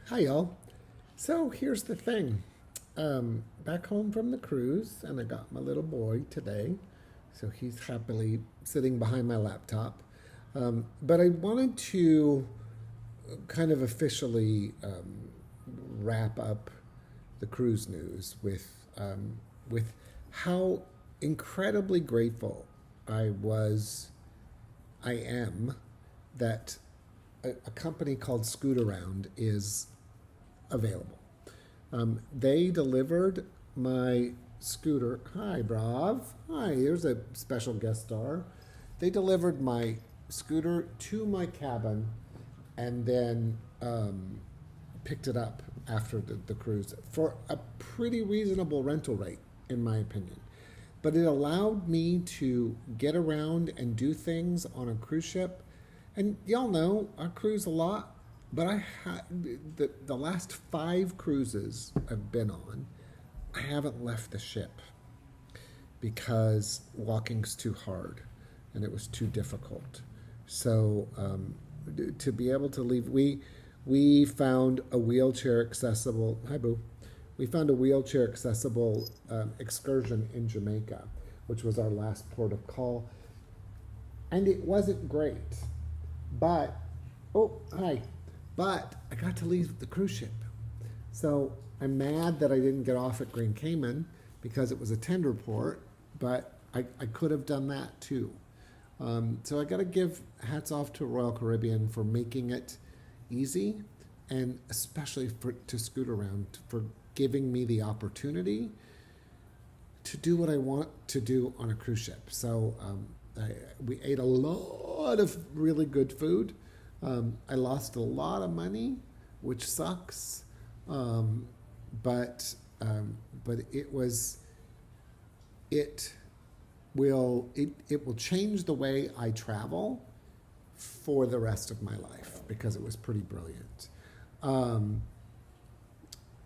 Hi, y'all. So here's the thing. Back home from the cruise, and I got my little boy today. So he's happily sitting behind my laptop. But I wanted to kind of officially wrap up the cruise news with how incredibly grateful I was, I am, that a company called Scootaround is available. They delivered my scooter. Hi, Brav. Hi, here's a special guest star. They delivered my scooter to my cabin and then picked it up after the cruise for a pretty reasonable rental rate, in my opinion. But it allowed me to get around and do things on a cruise ship. And y'all know I cruise a lot, but I had the last 5 cruises I've been on, I haven't left the ship because walking's too hard and it was too difficult. So to be able to leave, we found a wheelchair accessible. Hi, boo. We found a wheelchair accessible excursion in Jamaica, which was our last port of call, and it wasn't great. But oh, hi. But I got to leave the cruise ship. So I'm mad that I didn't get off at Grand Cayman because it was a tender port, but I could have done that too. So I got to give hats off to Royal Caribbean for making it easy, and especially to Scootaround for giving me the opportunity to do what I want to do on a cruise ship. So we ate a lot of really good food. I lost a lot of money, which sucks, but it was it it will change the way I travel for the rest of my life because it was pretty brilliant. Um,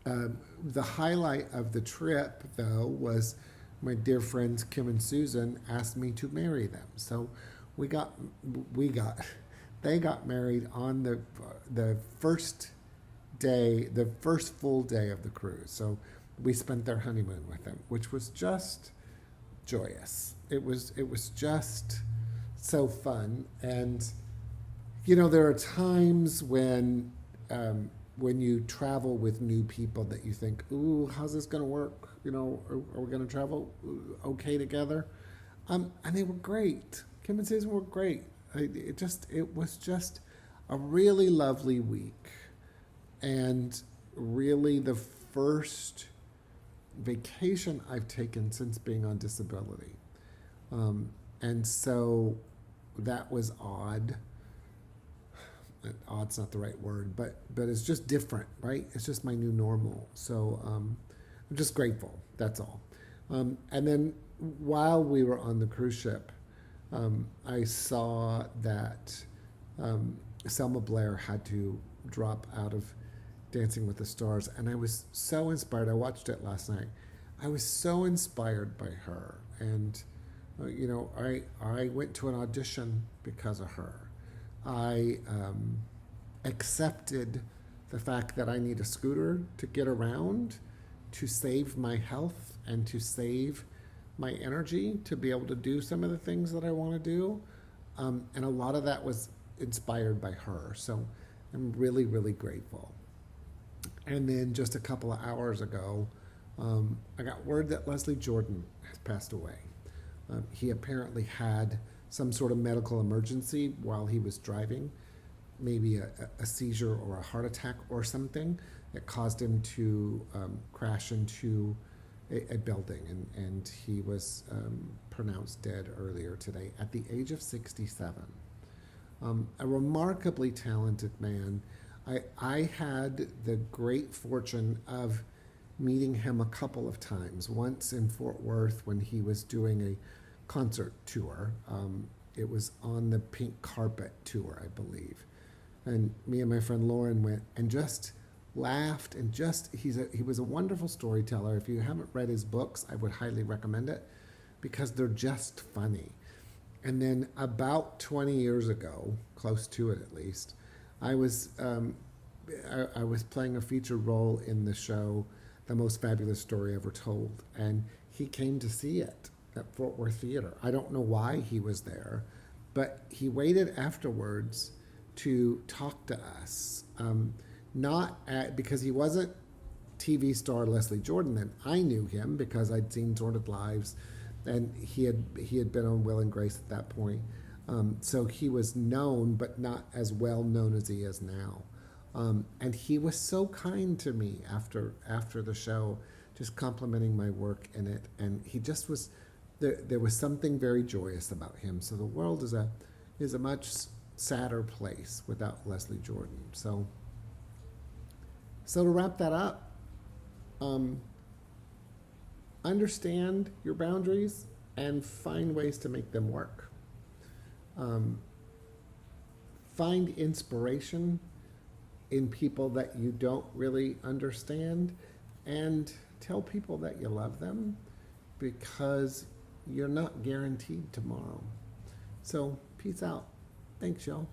the highlight of the trip, though, was my dear friends Kim and Susan asked me to marry them. So we got we got they got married on the first day, the first full day of the cruise. So we spent their honeymoon with them, which was just joyous. It was just so fun. And there are times when you travel with new people that you think, ooh, how's this going to work? Are we going to travel okay together? And they were great. Kim and Susan were great. It was just a really lovely week, and really the first vacation I've taken since being on disability. And so that was odd. Odd's not the right word, but it's just different, right? It's just my new normal. So I'm just grateful. That's all. And then while we were on the cruise ship, I saw that Selma Blair had to drop out of Dancing with the Stars, and I was so inspired. I watched it last night. I was so inspired by her, and I went to an audition because of her. I accepted the fact that I need a scooter to get around, to save my health and to save my energy to be able to do some of the things that I want to do. And a lot of that was inspired by her. So I'm really, really grateful. And then just a couple of hours ago, I got word that Leslie Jordan has passed away. He apparently had some sort of medical emergency while he was driving, maybe a seizure or a heart attack or something that caused him to crash into a building, and he was pronounced dead earlier today at the age of 67. A remarkably talented man. I had the great fortune of meeting him a couple of times. Once in Fort Worth when he was doing a concert tour. It was on the Pink Carpet tour, I believe. And me and my friend Lauren went and just laughed, and he was a wonderful storyteller. If you haven't read his books, I would highly recommend it because they're just funny. And then about 20 years ago, close to it at least, I was I was playing a featured role in the show, The Most Fabulous Story Ever Told, and he came to see it at Fort Worth Theater. I don't know why he was there, but he waited afterwards to talk to us. Not because he wasn't TV star Leslie Jordan then. I knew him because I'd seen Sordid Lives, and he had been on Will and Grace at that point. So he was known, but not as well known as he is now. And he was so kind to me after the show, just complimenting my work in it. And he just was there was something very joyous about him. So the world is a much sadder place without Leslie Jordan. So to wrap that up, understand your boundaries and find ways to make them work. Find inspiration in people that you don't really understand, and tell people that you love them, because you're not guaranteed tomorrow. So peace out. Thanks, y'all.